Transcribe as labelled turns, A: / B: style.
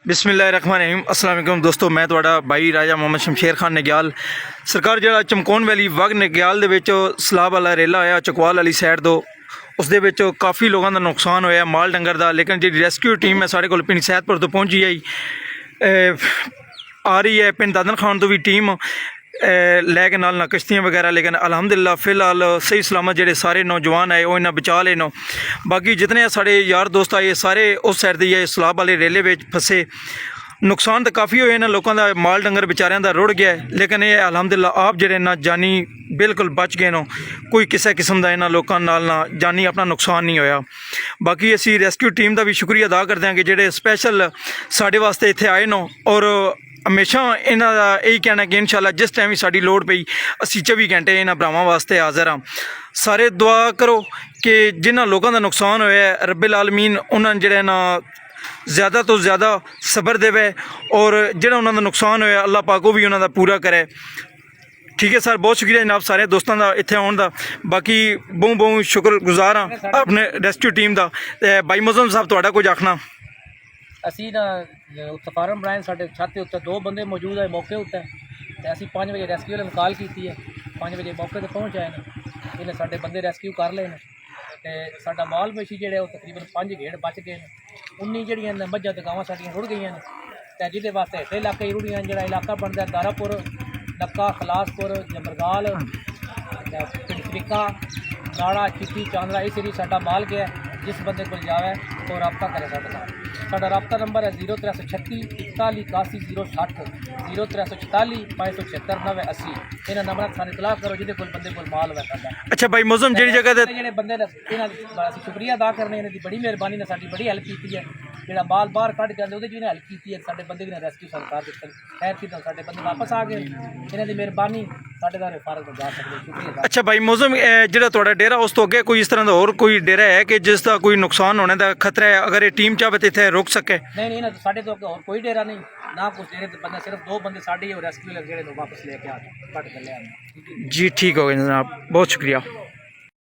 A: बिस्मिल्लाहिर्रहमानिर्रहीम अस्सलाम वालेकुम दोस्तों, मैं ਤੁਹਾਡਾ भाई राजा मोहम्मद शमशेर खान नग्याल। सरकार ਜਿਹੜਾ ਚਮਕੌਨ ਵੈਲੀ ਵਗ ਨਗਿਆਲ ਦੇ ਵਿੱਚ ਸਲਾਬ ਵਾਲਾ ਰੇਲਾ ਹੋਇਆ ਚਕਵਾਲ ਵਾਲੀ ਸਾਈਡ ਤੋਂ, ਉਸ ਦੇ ਵਿੱਚ ਕਾਫੀ ਲੋਕਾਂ ਦਾ ਨੁਕਸਾਨ ਹੋਇਆ ਮਾਲ ਡੰਗਰ ਦਾ। ਲੇਕਿਨ ਜਿਹੜੀ ਰੈਸਕਿਊ ਟੀਮ ਹੈ ਸਾਡੇ ਕੋਲ ਪਿੰਡ ਸੈਦਪੁਰ ਤੋਂ ਪਹੁੰਚੀ ਆ ਰਹੀ ਹੈ। ਪਿੰਡ ਦਾਦਨ ਖਾਨ ਤੋਂ ਵੀ ਟੀਮ ਲੈ ਕੇ ਨਾਲ ਕਿਸ਼ਤੀਆਂ ਵਗੈरह। लेकिन अलहमदुलिल्लाह फिलहाल सही सलामत ਜਿਹੜੇ ਸਾਰੇ ਨੌਜਵਾਨ ਆਏ ਉਹ ਇਹਨਾਂ ਬਚਾ ਲਏ ਨੇ। ਬਾਕੀ ਜਿਤਨੇ ਸਾਡੇ ਯਾਰ ਦੋਸਤ ਆਏ ਸਾਰੇ ਉਸ ਸਾਈਡ ਦੇ ਸਲਾਬ ਵਾਲੇ ਰੇਲੇ ਵਿੱਚ ਫਸੇ। ਨੁਕਸਾਨ ਤਾਂ ਕਾਫੀ ਹੋਏ ਇਹਨਾਂ ਲੋਕਾਂ ਦਾ, ਮਾਲ ਡੰਗਰ ਵਿਚਾਰਿਆਂ ਦਾ ਰੁੜ ਗਿਆ। ਲੇਕਿਨ ਇਹ अलहमदुलिल्लाह ਆਪ ਜਿਹੜੇ ਨਾ ਜਾਨੀ ਬਿਲਕੁਲ ਬਚ ਗਏ ਨੇ। ਕੋਈ ਕਿਸੇ ਕਿਸਮ ਦਾ ਇਹਨਾਂ ਲੋਕਾਂ ਨਾਲ ਨਾ ਜਾਨੀ ਆਪਣਾ ਨੁਕਸਾਨ ਨਹੀਂ ਹੋਇਆ। ਬਾਕੀ ਅਸੀਂ ਰੈਸਕਿਊ ਟੀਮ ਦਾ ਵੀ ਸ਼ੁਕਰੀਆ ਅਦਾ ਕਰਦੇ ਹਾਂ ਕਿ ਜਿਹੜੇ ਸਪੈਸ਼ਲ ਸਾਡੇ ਵਾਸਤੇ ਇੱਥੇ ਆਏ ਨੇ। ਔਰ ਹਮੇਸ਼ਾ ਇਹਨਾਂ ਦਾ ਇਹੀ ਕਹਿਣਾ ਕਿ ਇਨਸ਼ਾਅੱਲਾ ਜਿਸ ਟਾਈਮ ਵੀ ਸਾਡੀ ਲੋੜ ਪਈ ਅਸੀਂ 24 ਘੰਟੇ ਇਹਨਾਂ ਭਰਾਵਾਂ ਵਾਸਤੇ ਹਾਜ਼ਰ ਹਾਂ। ਸਾਰੇ ਦੁਆ ਕਰੋ ਕਿ ਜਿਨ੍ਹਾਂ ਲੋਕਾਂ ਦਾ ਨੁਕਸਾਨ ਹੋਇਆ ਰੱਬਿਲ ਆਲਮੀਨ ਉਹਨਾਂ ਨੂੰ ਜਿਹੜਾ ਨਾ ਜ਼ਿਆਦਾ ਤੋਂ ਜ਼ਿਆਦਾ ਸਬਰ ਦੇਵੇ, ਔਰ ਜਿਹੜਾ ਉਹਨਾਂ ਦਾ ਨੁਕਸਾਨ ਹੋਇਆ ਅੱਲਾਹ ਪਾਕ ਉਹ ਵੀ ਉਹਨਾਂ ਦਾ ਪੂਰਾ ਕਰੇ। ठीक है सर, बहुत शुक्रिया जनाब सारे दोस्तों का इतने आने का। बाकी बहुत शुक्रगुजार हाँ अपने रेस्क्यू टीम का। भाई मुज़म्म साहब तुहाडा कुछ आखना?
B: ਅਸੀਂ ਨਾ ਉੱਤੇ ਫਾਰਮ ਬਣਾਏ ਸਾਡੇ ਛੱਤ ਦੇ ਉੱਤੇ ਦੋ ਬੰਦੇ ਮੌਜੂਦ ਹੈ ਮੌਕੇ ਉੱਤੇ, ਤੇ ਅਸੀਂ 5 ਵਜੇ ਰੈਸਕਿਊ ਵਾਲਿਆਂ ਨੂੰ ਕਾਲ ਕੀਤੀ ਹੈ। 5 ਵਜੇ ਮੌਕੇ ਤੇ ਪਹੁੰਚ ਆਏ ਨੇ, ਇਹਨੇ ਸਾਡੇ ਬੰਦੇ ਰੈਸਕਿਊ ਕਰ ਲਏ ਨੇ। ਤੇ ਸਾਡਾ ਮਾਲ ਮਵੇਸ਼ੀ ਜਿਹੜੇ ਉਹ ਤਕਰੀਬਨ 5 ਗੇੜ ਬਚ ਗਏ ਨੇ। 19 ਜਿਹੜੀਆਂ ਨੇ ਮੱਝਾਂ ਤੇ ਗਾਵਾਂ ਸਾਡੀਆਂ ਰੁੜ ਗਈਆਂ ਨੇ। ਤੇ ਜਿਹਦੇ ਵਾਸਤੇ ਹੇਠਲੇ ਇਲਾਕੇ ਹੀ ਰੁੜੀਆਂ, ਜਿਹੜਾ ਇਲਾਕਾ ਬਣਦਾ ਦਾਰਾਪੁਰ, ਨੱਕਾ, ਖਲਾਸਪੁਰ, ਜਮਰਗਾਲ, ਪਿੰਡ ਸ਼ਰੀਕਾ, ਨਾੜਾ, ਚਿੱਟੀ, ਚਾਂਦਰਾ, ਇਸ ਏਰੀਏ ਸਾਡਾ ਮਾਲ ਗਿਆ। जिस बंदे को जावे तो रबता करे साढ़े नाल। साडा रबता नंबर है 0336 41 81 060 0346 576 980। इन्हां नंबरां सानूं इतलाह करो जिहदे कोल बंदे कोल माल होवे साडा।
A: अच्छा भाई मुज़म्म जिहड़ी जगह ते
B: ਜਿਹੜੇ ਬੰਦੇ ਨੇ ਇਹਨਾਂ ਦਾ ਅਸੀਂ ਸ਼ੁਕਰੀਆ ਅਦਾ ਕਰਨੇ, ਇਹਨਾਂ ਦੀ ਬੜੀ ਮਿਹਰਬਾਨੀ ਨੇ ਸਾਡੀ ਬੜੀ ਹੈਲਪ ਕੀਤੀ ਹੈ। ਜਿਹੜਾ ਮਾਲ ਬਾਹਰ ਕੱਢ ਕੇ ਆਉਂਦੇ ਉਹਦੇ 'ਚ ਵੀ ਹੈਲਪ ਕੀਤੀ ਹੈ। ਸਾਡੇ ਬੰਦੇ ਵੀ ਨੇ ਰੈਸਕਿਊ ਸਰਕਾਰ ਦਿੱਤੇ, ਖੈਰ ਕਿਦਾਂ ਸਾਡੇ ਬੰਦੇ ਵਾਪਸ ਆ ਗਏ। ਇਹਨਾਂ ਦੀ ਮਿਹਰਬਾਨੀ ਸਾਡੇ ਦਾ ਫਾਰਗ ਤੋਂ ਜਾ ਸਕਦੇ, ਸ਼ੁਕਰੀਆ ਅਦਾ।
A: अच्छा भाई मुज़म्म ਜਿਹੜਾ ਤੁਹਾਡਾ ਡੇਰਾ ਉਸ ਤੋਂ ਅੱਗੇ ਕੋਈ ਇਸ ਤਰ੍ਹਾਂ ਦਾ ਹੋਰ ਕੋਈ ਡੇਰਾ ਹੈ ਕਿ ਜਿਸ ਦਾ ਕੋਈ ਨੁਕਸਾਨ ਹੋਣੇ ਦਾ ਖਤਰਾ ਹੈ? ਅਗਰ ਇਹ ਟੀਮ ਚਾਹੇ ਤਾਂ ਇੱਥੇ ਰੁਕ ਸਕੇ?
B: ਨਹੀਂ ਨਹੀਂ, ਸਾਡੇ ਤੋਂ ਅੱਗੇ ਹੋਰ ਕੋਈ ਡੇਰਾ ਨਹੀਂ ਨਾ ਕੁਛ ਡੇਰੇ ਤੇ ਬੰਦੇ, ਸਿਰਫ ਦੋ ਬੰਦੇ ਸਾਡੇ ਹੀ ਰੈਸਕਿਊ ਜਿਹੜੇ ਨੂੰ ਵਾਪਸ ਲੈ ਕੇ ਆ ਕੱਢ ਕੇ ਲੈ ਆਏ।
A: जी ठीक हो गया जनाब, बहुत शुक्रिया।